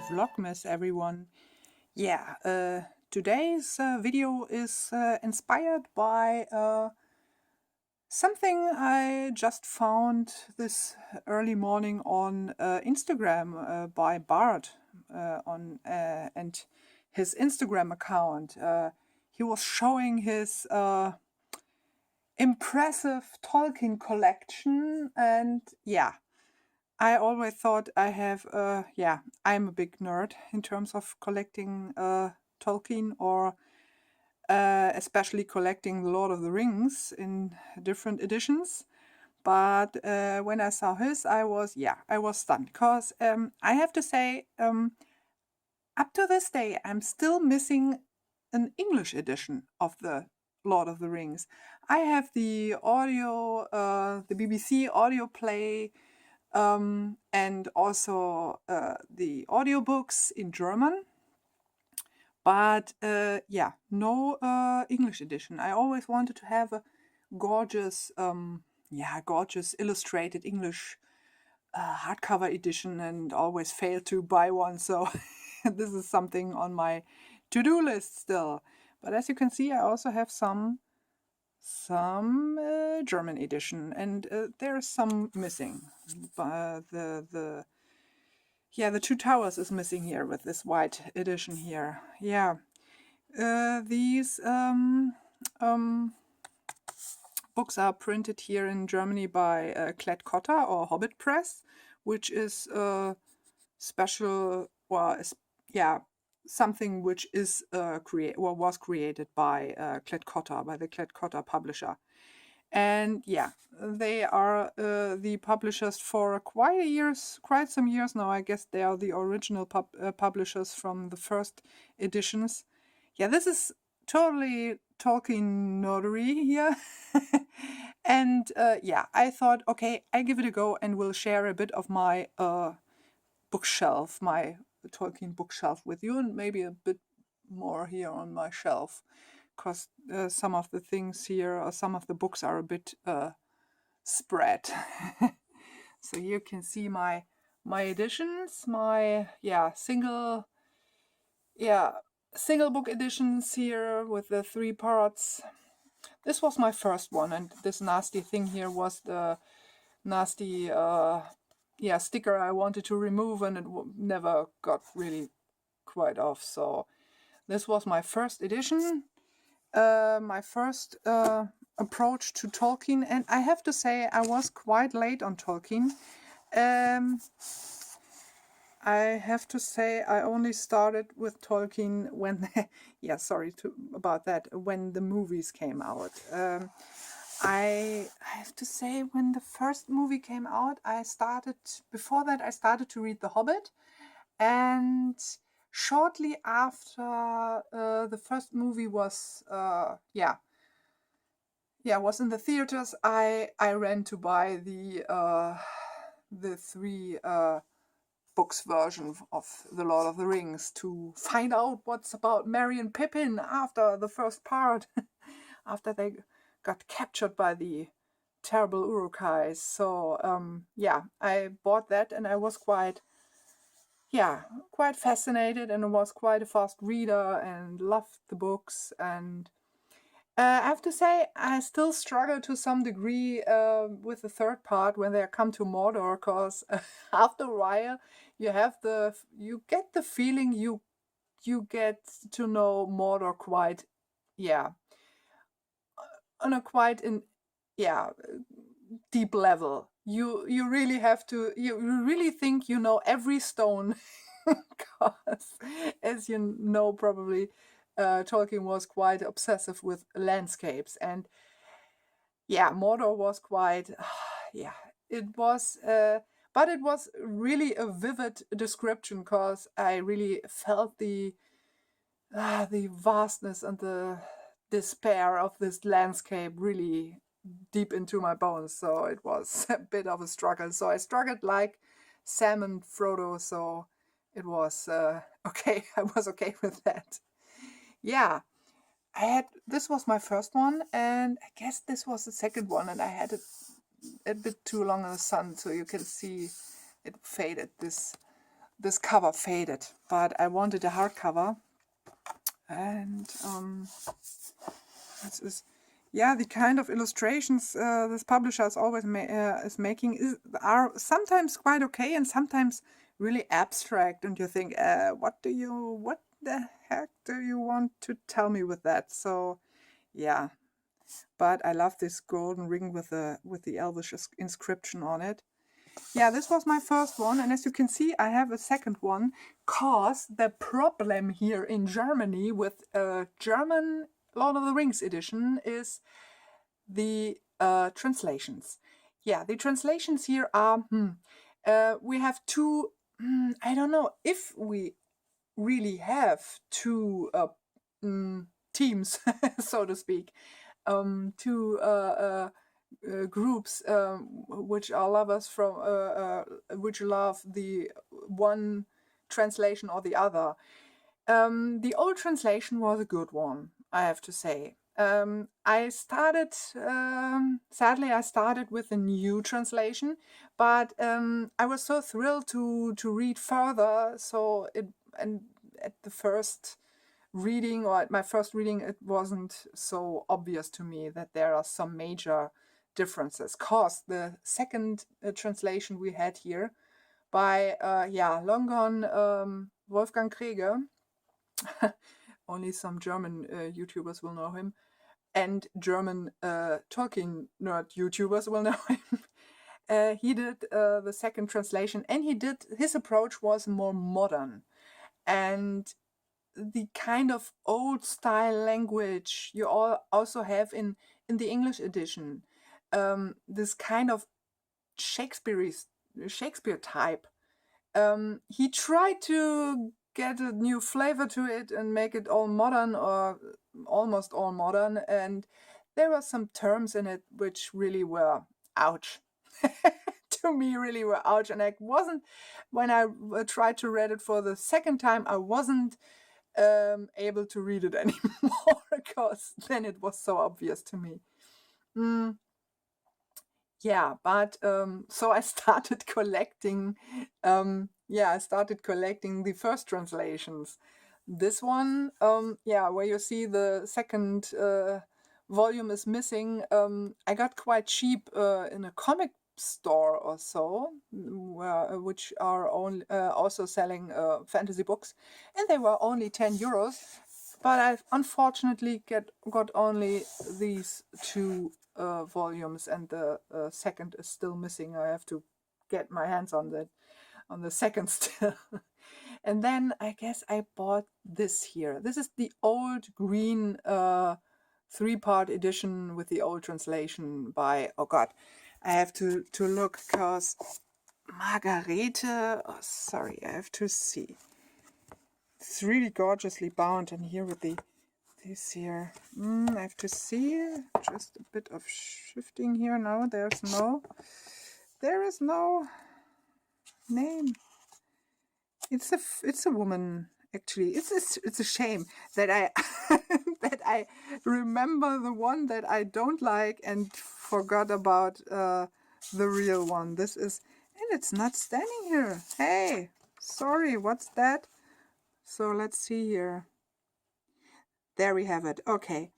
Vlogmas, everyone. Today's video is inspired by something I just found this early morning on Instagram by Bart and his Instagram account. He was showing his impressive Tolkien collection, and I always thought I'm a big nerd in terms of collecting Tolkien or especially collecting The Lord of the Rings in different editions. But when I saw his, I was stunned because I have to say, up to this day, I'm still missing an English edition of the Lord of the Rings. I have the audio, the BBC audio play, and also the audiobooks in German, but no English edition. I always wanted to have a gorgeous, gorgeous illustrated English hardcover edition, and always failed to buy one. So this is something on my to-do list still. But as you can see, I also have some German edition, and there's some missing. The Two Towers is missing here with this white edition here. These books are printed here in Germany by Klett-Cotta or Hobbit Press, which is special, something which is was created by Klett-Cotta, by the Klett-Cotta publisher. And they are the publishers for quite some years now. I guess they are the original publishers from the first editions. This is totally Tolkien nerdery here. And I thought, okay, I give it a go and will share a bit of my bookshelf, my Tolkien bookshelf with you, and maybe a bit more here on my shelf, because some of the things here, or some of the books, are a bit spread. So you can see my editions, my single book editions here with the 3 parts. This was my first one, and this nasty thing here was the nasty sticker I wanted to remove, and it never got really quite off. So this was my first edition, my first approach to Tolkien, and I have to say I was quite late on Tolkien. I have to say I only started with Tolkien when when the movies came out. I have to say, when the first movie came out, before that I started to read The Hobbit, and shortly after the first movie was was in the theaters, I ran to buy the 3 books version of The Lord of the Rings to find out what's about Merry and Pippin after the first part, after they got captured by the terrible Uruk-hais. So I bought that, and I was quite fascinated, and was quite a fast reader and loved the books. And I have to say, I still struggle to some degree with the 3rd part when they come to Mordor, because after a while you get the feeling you get to know Mordor quite on a quite deep level. You really have to, you really think you know every stone, because as you know, probably Tolkien was quite obsessive with landscapes, and Mordor was quite it was but it was really a vivid description, because I really felt the vastness and the despair of this landscape really deep into my bones. So it was a bit of a struggle. So I struggled like Sam and Frodo. So it was okay. I was okay with that. This was my first one, and I guess this was the second one, and I had it a bit too long in the sun, so you can see it faded, this this cover faded, but I wanted a hardcover. And this is, yeah, the kind of illustrations this publisher is always is making are sometimes quite okay and sometimes really abstract, and you think, what the heck do you want to tell me with that? So yeah, but I love this golden ring with the Elvish inscription on it. Yeah, this was my first one, and as you can see, I have a second one, cause the problem here in Germany with German Lord of the Rings edition is the translations. Yeah, the translations here are, we have two, I don't know if we really have two teams, so to speak, two groups which are lovers from which love the one translation or the other. The old translation was a good one, I have to say. I started, sadly, I started with the new translation, but I was so thrilled to read further. So and at the first reading, or at my first reading, it wasn't so obvious to me that there are some major differences. Cause the second translation we had here by long gone Wolfgang Krege, only some German YouTubers will know him, and German Tolkien nerd YouTubers will know him. He did the second translation, and his approach was more modern, and the kind of old style language you all also have in the English edition, this kind of Shakespeare type. He tried to get a new flavor to it and make it all modern, or almost all modern, and there were some terms in it which really were ouch. To me, really were ouch, and I wasn't, when I tried to read it for the second time, I wasn't able to read it anymore, because then it was so obvious to me. Yeah, but so I started collecting. I started collecting the first translations. This one, where you see the second volume is missing. I got quite cheap in a comic store or so, which are also selling fantasy books, and they were only 10 euros. But I unfortunately got only these two volumes, and the second is still missing. I have to get my hands on the second still. And then I guess I bought this here. This is the old green 3-part edition with the old translation by, oh god, I have to look, because Margarete, oh sorry, I have to see. It's really gorgeously bound, and here with this here, I have to see, just a bit of shifting here. No, there is no name. It's a woman, actually. It's a shame that I that I remember the one that I don't like and forgot about the real one. This is, and it's not standing here. Hey, sorry, what's that? So let's see here. There we have it. Okay,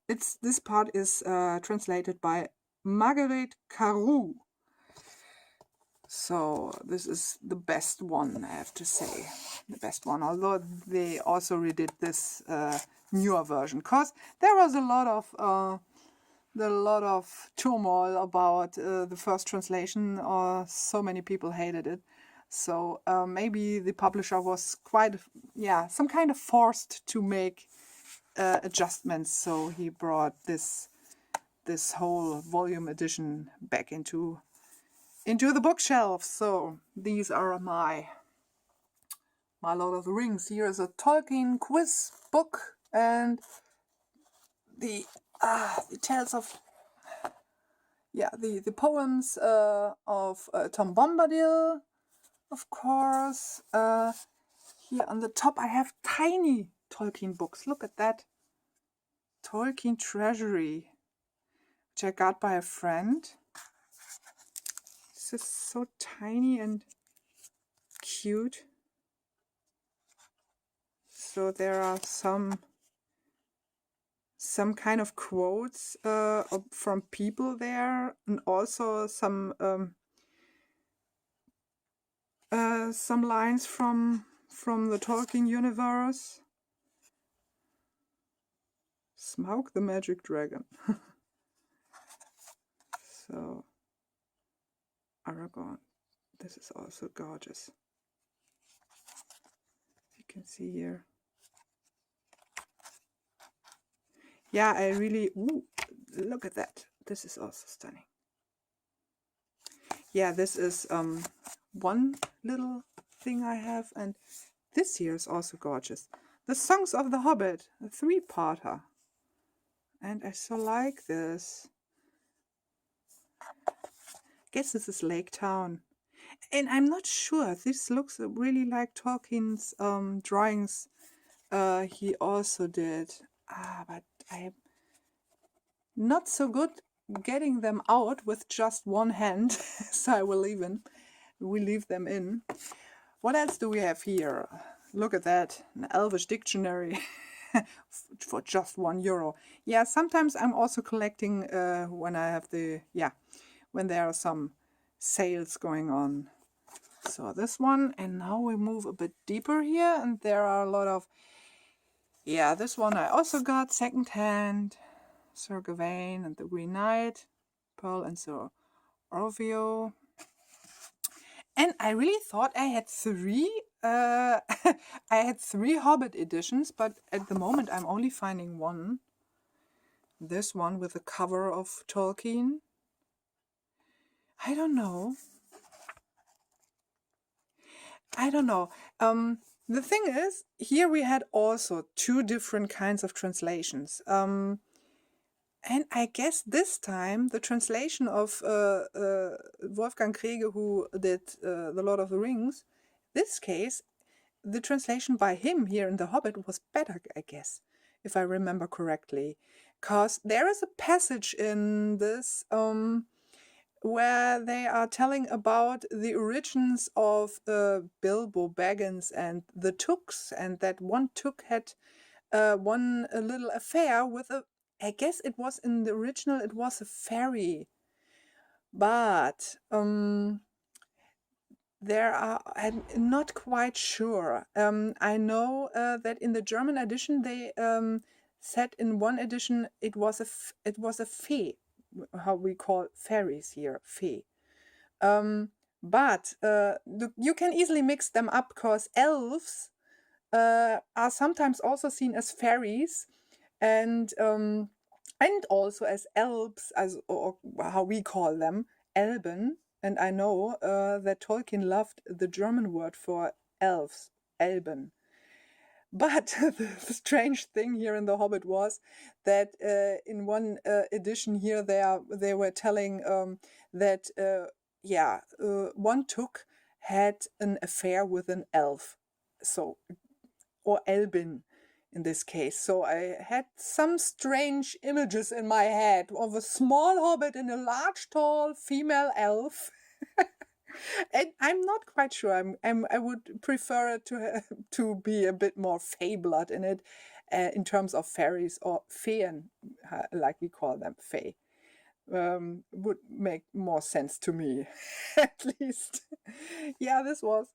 this part is translated by Marguerite Caroux. So this is the best one, I have to say, the best one. Although they also redid this newer version, because there was a lot of turmoil about the first translation, or so many people hated it. So maybe the publisher was quite, some kind of forced to make adjustments. So he brought this whole volume edition back into the bookshelf. So these are my Lord of the Rings. Here is a Tolkien quiz book, and the tales of the poems of Tom Bombadil, of course. Here on the top I have tiny Tolkien books. Look at that. Tolkien Treasury, which I got by a friend. This is so tiny and cute. So there are some kind of quotes from people there, and also some lines from the Tolkien universe. Smaug the Magic Dragon. So Aragorn. This is also gorgeous. You can see here. Yeah, I really, ooh, look at that. This is also stunning. Yeah, this is one little thing I have, and this here is also gorgeous. The Songs of the Hobbit, a 3-parter. And I so like this. Guess this is Lake Town. And I'm not sure, this looks really like Tolkien's drawings he also did. But I'm not so good getting them out with just one hand, so I will leave them in. What else do we have here? Look at that, an Elvish dictionary for just €1. Yeah, sometimes I'm also collecting when I have when there are some sales going on. So this one, and now we move a bit deeper here, and there are a lot of, yeah, this one I also got secondhand. Sir Gawain and the Green Knight, Pearl and Sir Orvio. And I really thought I had 3 I had 3 Hobbit editions, but at the moment I'm only finding one. This one with the cover of Tolkien. I don't know. The thing is, here we had also 2 different kinds of translations. And I guess this time the translation of Wolfgang Kriege, who did The Lord of the Rings, this case, the translation by him here in The Hobbit was better, I guess, if I remember correctly. Because there is a passage in this where they are telling about the origins of Bilbo Baggins and the Tooks, and that one Took had a little affair with I guess it was in the original, it was a fairy. But I'm not quite sure. I know that in the German edition they said in one edition it was a fee, how we call fairies here, fee. But you can easily mix them up, because elves are sometimes also seen as fairies, and also as elves, or how we call them, Elben. And I know that Tolkien loved the German word for elves, Elben. But the strange thing here in The Hobbit was that in one edition here they were telling that one Took had an affair with an elf, so, or Elbin in this case. So I had some strange images in my head of a small hobbit and a large, tall female elf. And I'm not quite sure. I would prefer to be a bit more fey-blood in it, in terms of fairies, or Feen, like we call them, Fey. Would make more sense to me, at least. Yeah, this was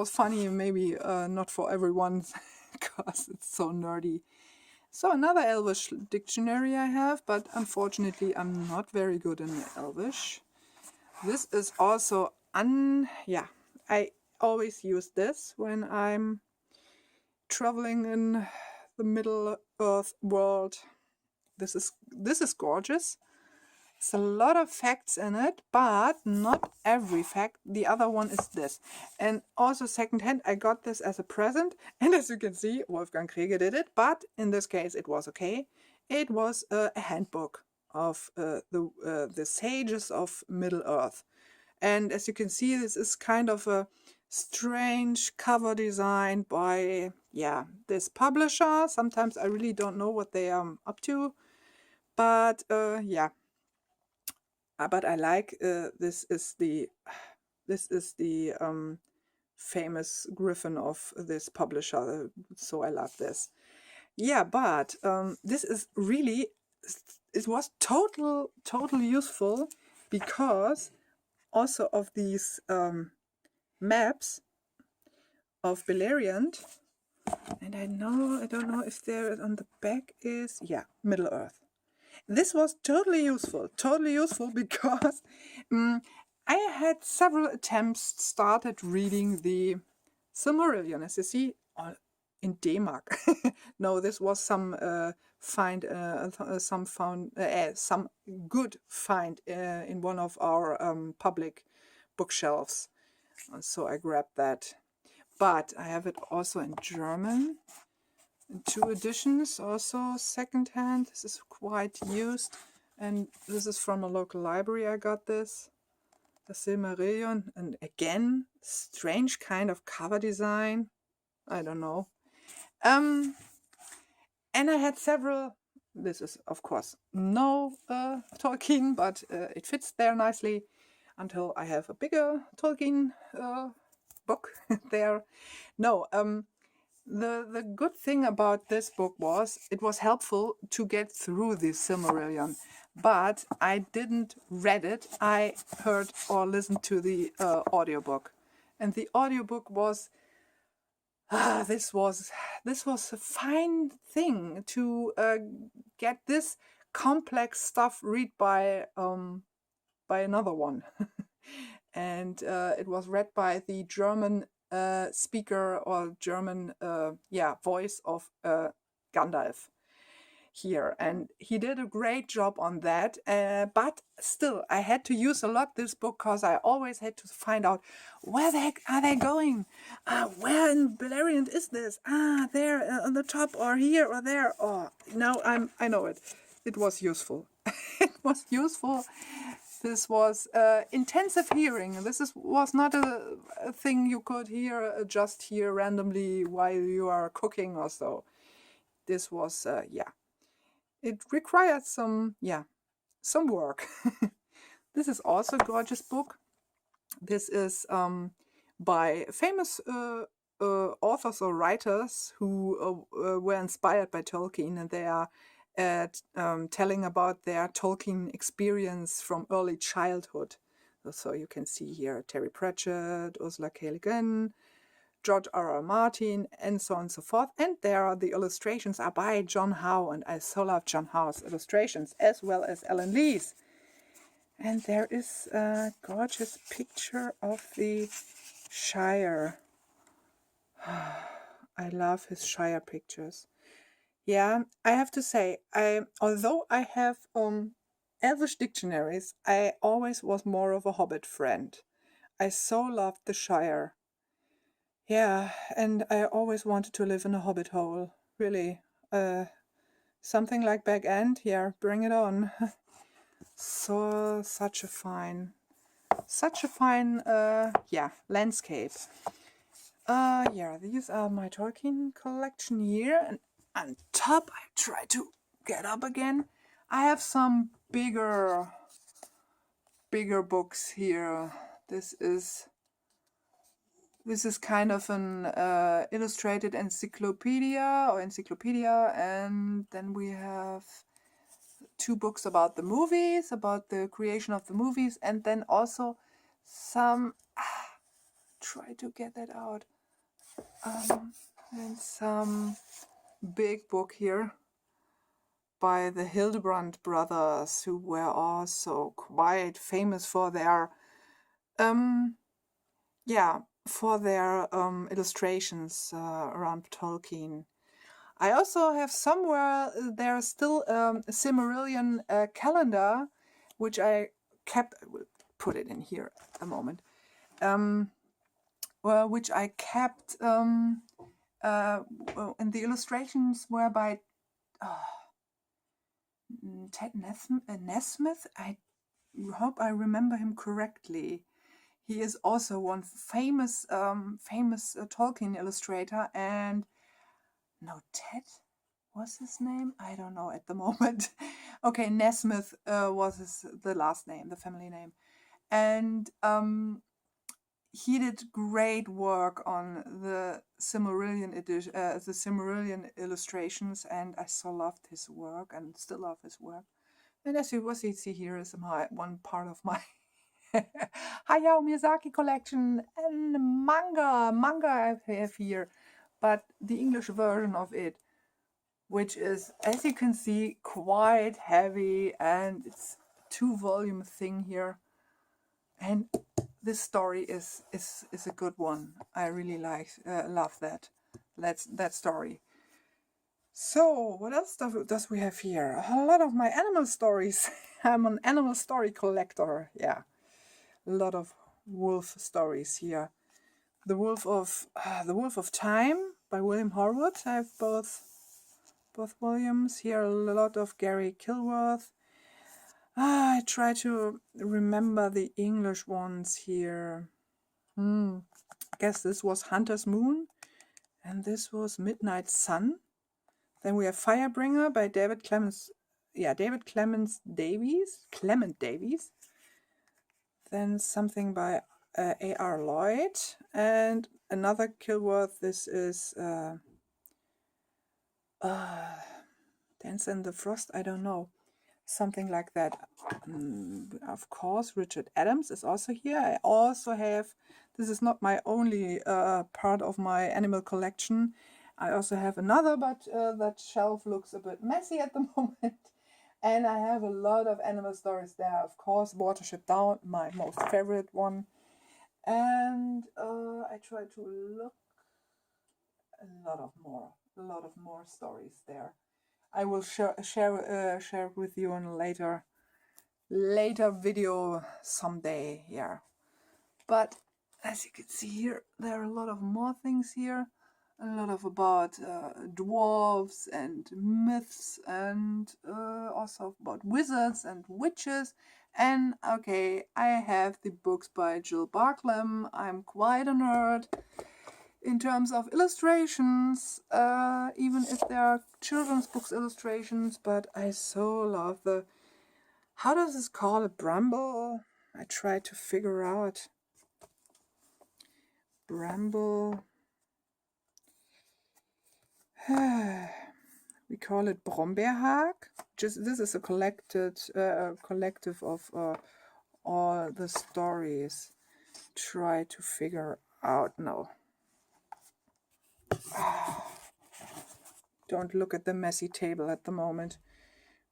funny, maybe not for everyone, because it's so nerdy. So another Elvish dictionary I have, but unfortunately I'm not very good in Elvish. This is also I always use this when I'm traveling in the Middle Earth world. This is gorgeous. It's a lot of facts in it, but not every fact. The other one is this. And also secondhand, I got this as a present. And as you can see, Wolfgang Kriege did it, but in this case it was okay. It was a handbook of the sages of Middle Earth. And as you can see, this is kind of a strange cover design by, this publisher. Sometimes I really don't know what they are up to. But but I like this is the famous griffin of this publisher. So I love this. Yeah, but this is really, it was totally useful because also of these maps of Beleriand. And I don't know if there on the back is, yeah, Middle Earth. This was totally useful because I had several attempts started reading the Silmarillion, as you see, in Denmark. No, this was some some good find in one of our public bookshelves. So I grabbed that. But I have it also in German, in 2 editions, also secondhand. This is quite used, and this is from a local library. I got this, the Silmarillion, and again, strange kind of cover design. I don't know. And I had several. This is, of course, no Tolkien, but it fits there nicely until I have a bigger Tolkien book there. No, the good thing about this book was it was helpful to get through the Silmarillion, but I didn't read it. I heard or listened to the audiobook, and the audiobook was this was a fine thing to get this complex stuff read by another one. And it was read by the German speaker or German voice of Gandalf here, and he did a great job on that, but still I had to use a lot this book because I always had to find out where the heck are they going, where in Beleriand is this, there on the top or here or there. Oh, now I know it. It was useful. It was useful. This was intensive hearing. This was not a thing you could just hear randomly while you are cooking or so. This was it required some work. This is also a gorgeous book. This is by famous authors or writers who were inspired by Tolkien, and they are telling about their Tolkien experience from early childhood. So you can see here Terry Pratchett, Ursula K. Le Guin, George R.R. Martin, and so on and so forth. And there are the illustrations are by John Howe, and I so love John Howe's illustrations, as well as Alan Lee's. And there is a gorgeous picture of the Shire. I love his Shire pictures. Yeah, I have to say, although I have Elvish dictionaries, I always was more of a Hobbit friend. I so loved the Shire. Yeah, and I always wanted to live in a hobbit hole. Really. Something like Back End, yeah, bring it on. So, such a fine, landscape. Yeah, these are my Tolkien collection here. And on top, I try to get up again. I have some bigger books here. This is kind of an illustrated encyclopedia, and then we have 2 books about the movies, about the creation of the movies, and then also some try to get that out, and some big book here by the Hildebrand brothers, who were also quite famous for their illustrations around Tolkien. I also have somewhere, there's still a Silmarillion calendar, which I kept. I will put it in here a moment. Which I kept, and the illustrations were by Ted Nesmith. I hope I remember him correctly. He is also one famous Tolkien illustrator, and no, Ted was his name? I don't know at the moment. Okay, Nesmith was the last name, the family name. And he did great work on the Silmarillion edition, the Silmarillion illustrations, and I so loved his work and still love his work. And as you see here is one part of my Hayao Miyazaki collection and manga I have here, but the English version of it, which is, as you can see, quite heavy, and it's a 2-volume thing here. And this story is a good one. I really love that story. So what else does we have here? A lot of my animal stories. I'm an animal story collector. Yeah, a lot of wolf stories here. The Wolf of Time by William Horwood. I have both volumes here. A lot of Gary Kilworth. I try to remember the English ones here. I guess this was Hunter's Moon, and this was Midnight Sun. Then we have Firebringer by David Clement Davies. Then something by A.R. Lloyd, and another Kilworth. This is Dance in the Frost. I don't know. Something like that. Of course, Richard Adams is also here. I also have, this is not my only part of my animal collection. I also have another, but that shelf looks a bit messy at the moment. And I have a lot of animal stories there. Of course, Watership Down, my most favorite one. And I try to look a lot of more stories there. I will share with you in a later video someday. Yeah, but as you can see here, there are a lot of more things here. A lot of about dwarves and myths, and also about wizards and witches. And okay, I have the books by Jill Barklam. I'm quite a nerd in terms of illustrations, even if they are children's books illustrations, but I so love the, how does this call it, bramble? I try to figure out. Bramble. We call it Brombeerhaag. Just this is a collective of all the stories. Try to figure out now. Don't look at the messy table at the moment.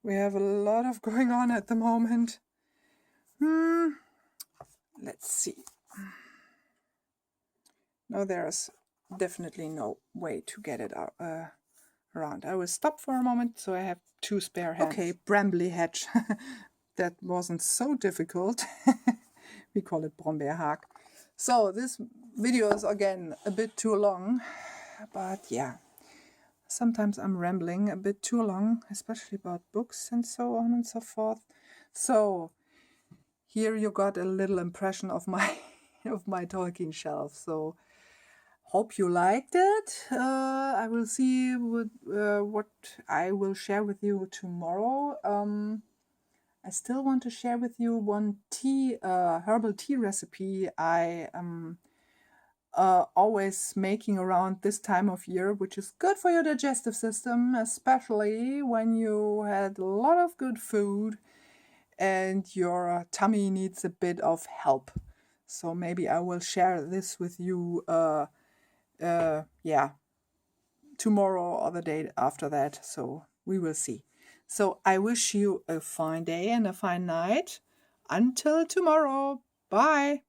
We have a lot of going on at the moment. Let's see. No, there's definitely no way to get it out around. I will stop for a moment so I have 2 spare hands. Okay, Brambly Hedge. That wasn't so difficult. We call it Brombeerhaag. So this video is again a bit too long, but yeah. Sometimes I'm rambling a bit too long, especially about books and so on and so forth. So here you got a little impression of my Tolkien shelf. So hope you liked it. I will see what I will share with you tomorrow. I still want to share with you one herbal tea recipe I am always making around this time of year, which is good for your digestive system, especially when you had a lot of good food and your tummy needs a bit of help. So maybe I will share this with you tomorrow or the day after that. So we will see. So I wish you a fine day and a fine night. Until tomorrow. Bye.